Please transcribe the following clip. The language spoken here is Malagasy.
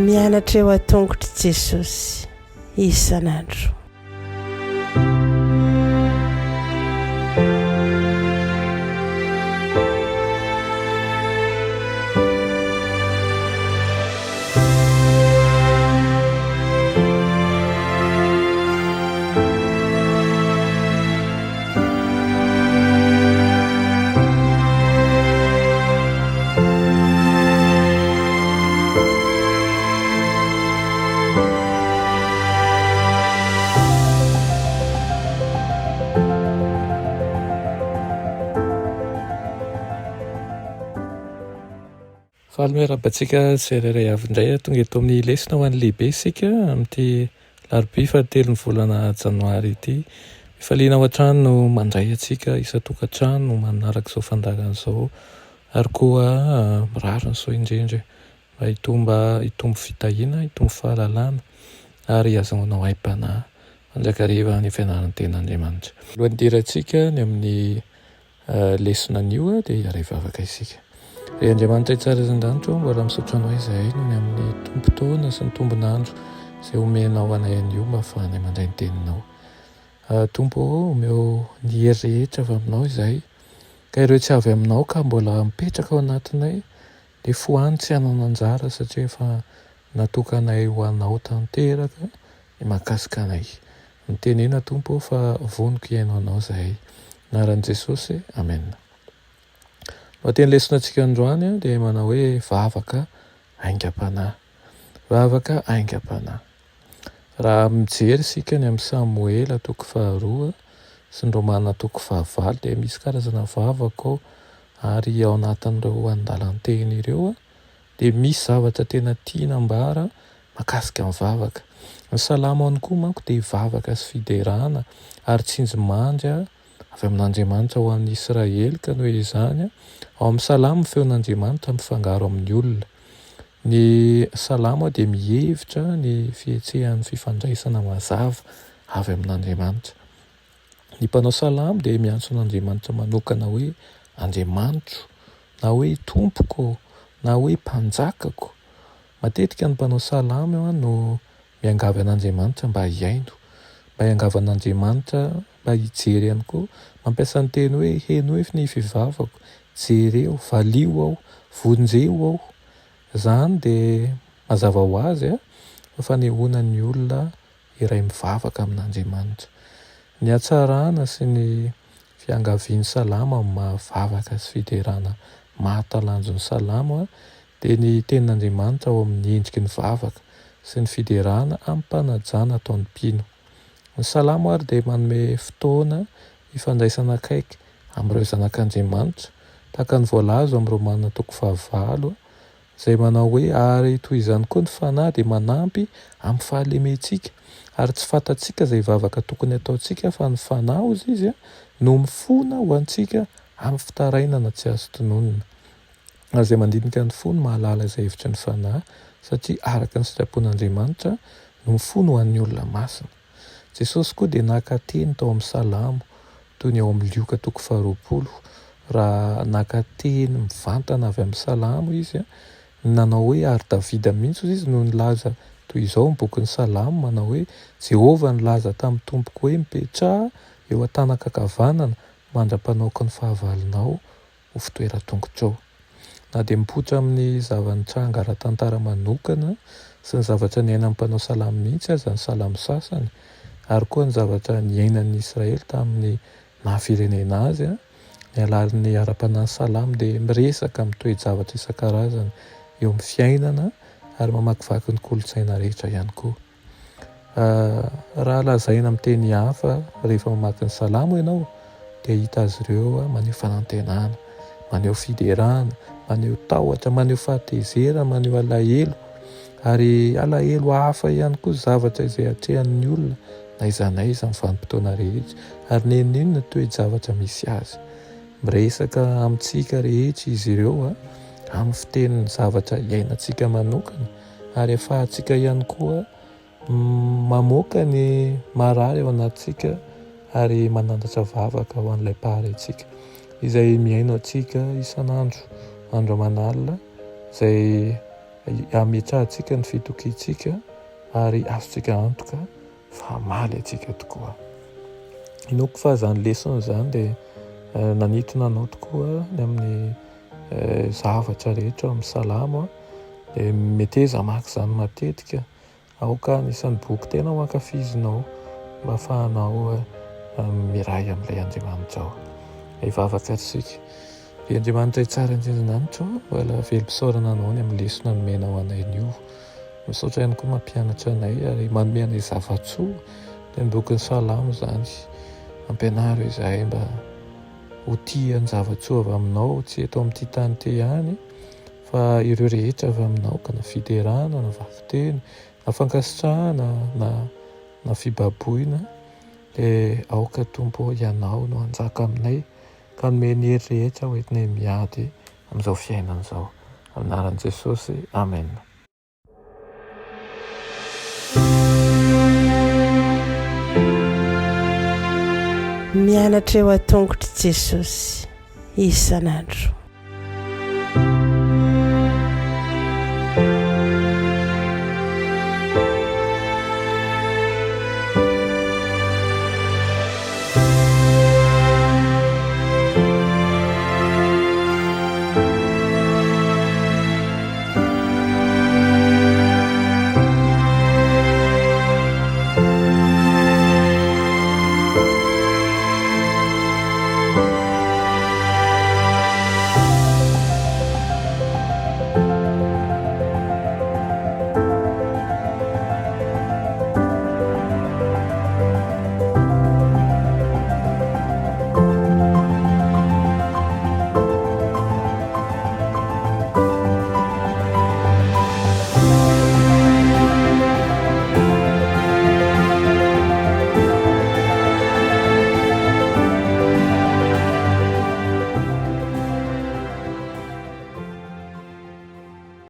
mianatra eo a-tongotry Jesosy isan'andro. Fahalomerabantsika sereray avy indray tonga eto amin'ny lesona ho an'ny lehibe isika amin'ity alarobia fahatelo ny volana janoary ity. Mifaliana ao an-trano no mandray antsika isan-tokantrano manaraka izao fandarana izao ary koa mirarona izao indrindra mba hitombo fitahiana, hitombo fahalalana ary azahoana aingam-panahy manjakariva ny fianarana ten'Andriamanitra. Alohan'ny dirantsika ny amin'ny lesona anio dia iary vavaka isika. Ry Andriamanitra tsara izan-danitra mbola misaotra anao izahay no ny amin'ny tombo-taona sy ny tombon'andro izay omenao anay anio mba ahafahanay mandray ny teninao. Tompo omeo ny hery rehetra avy aminao izahay ka ireo tsy avy aminao ka mbola mipetraka ao anatinay dia foany tsy hanao anjara satria efa natokanay ho anao tanteraka ny mahakasika anay. Mitenena Tompo fa voniko iainao anao izahay. Anaran'i Jesosy, amen. Teny lesona antsika androany dia manao hoe vavaka aingam-panahy. Vavaka aingam-panahy. Raha mijery isika ny amin'ny Samoela toko 2 sy ny Romana toko 20 dia misy karazana vavaka ao ary ao anatin'ireo andalan-teny ireo dia misy zavatra tena tianam-bara mahakasika ny vavaka. Ny salamo ihany koa manko dia vavaka sy fiderana ary tsinjomandry avy amin'Andriamanitra ho an'ny Israely ka noho izany ao amin'ny salamo feon'Andriamanitra mifangaro amin'ny olona. Ny salamo dia mihevitra ny fihetsehan'ny fifandraisana mazava avy amin'Andriamanitra. Ny mpanao salamo dia miantso an'Andriamanitra manokana hoe Andriamanitro, na hoe Tompoko, na hoe Mpanjakako. Matetika ny mpanao salamo no miangavy an'Andriamanitra mba hiaino, mba hiangavy an'Andriamanitra mba hijery ihany koa, mampiasa ny teny hoe heno hoe ny fivavako, jereo, valio aho, vonjeo aho. Izany dia mazava ho azy fa fanehoana ny olona iray mivavaka amin'Andriamanitra. Ny hatsarana sy ny fiangavian'ny salamo amin'ny mahavavaka sy fiderana mahatalanjon'ny salamo dia ny tenin'Andriamanitra ao amin'ny endriky ny vavaka sy ny fiderana amin'ny mpanajana ataon'ny mpino. Ny salamo ary dia manome fotoana hifandraisana akaiky amin'ireo zanak'Andriamanitra tahaka ny voalazo amin'ny Romana toko 20 izay manao hoe ary toy izany koa ny fanahy dia manampy amin'ny fahalementsika ary tsy fantatsika izay vavaka tokony ataontsika fa ny fanahy ozy izy no mifona ho antsika amin'ny fitarainana tsy azo tononona. Ary izay mandinika ny fony mahalala izay hevitry ny fanahy satria araka ny sitrapon'Andriamanitra no mifono ho an'ny olona masina. Jesosy koa dia naka teny tao amin'ny salamo toy ny ao amin'ny Lioka toko 20. Raha naka teny mivantana avy amin'ny salamo izy nanao hoe ary Davida mihitsy izy no nilaza toy izao ny bokin'ny salamo manao hoe Jehovah nilaza tamin'ny Tompoko hoe mipetraha eo an-tanan-kakavanana mandra-panaoko ny fahavalonao ho fitoeran-tongotrao. Na dia mipoitra amin'ny zava-nitranga ara-tantara manokana sy ny zavatra niainan'ny mpanao salamo mihitsy aza ny salamo sasany ary koa ny zavatra niainan'ny Israely tamin'ny nahafirenena azy ny alalan'ny ara-panahy salamo dia miresaka amin'ny toe-javatra isan-karazany eo amin'ny fiainana ary mamakivaky ny kolontsaina rehetra ihany koa. Raha lazaina amin'ny teny hafa rehefa mamaky ny salamo ianao dia hita azy ireo maneho fanantenana, maneho fiderana, maneho tahotra, maneho fahatezerana, maneho alahelo ary alahelo hafa ihany koa zavatra izay hatrehan'ny olona na iza na iza amin'ny vanim-potoana rehetra ary nenina toe-javatra misy azy. Miresaka amintsika rehetra izy ireo amin'ny fitenin'ny zavatra iainantsika manokana ary ahafahantsika ihany koa mamoaka ny marary ao anatintsika ary manandatra vavaka ho an'ilay paharentsika. izay miaino atsika isan'andro andro aman'alina izay ametrahantsika ny fitokiantsika ary azontsika antoka fa maly atsika tokoa. Inoko fa zany lesona zany dia nanitona anao tokoa ny amin'ny zavatra rehetra amin'ny salamo dia meteza maka izany matetika aoka anisan'ny boky tena ho ankafizinao mba ahafahanao miray amin'ilay Andriamanitra ao. Vavaka atsika. Dia Andriamanitra tsara indrindrananitra mbola velom-pisaorana anao ny amin'ny lesona nomenao anay io. Misaotra ihany koa mampianatra anay ary manome anay zava-tsoa dia ny bokin'ny salamo zany. Ampianaro izahay mba ho tia ny zava-tsoa avy aminao, tsy eto amin'ity tany ty ihany fa ireo rehetra avy aminao, ka na fiterana, na vakiteny, na fankasitrahana, na fibaboina dia aoka Tompo ianao no anjaka aminay ka nome ny hery rehetra ho entinay miady amin'izao fiainana izao. Amin'ny anaran'i Jesosy, amen. Mianatra eo an-tongotry Jesosy isan'andro.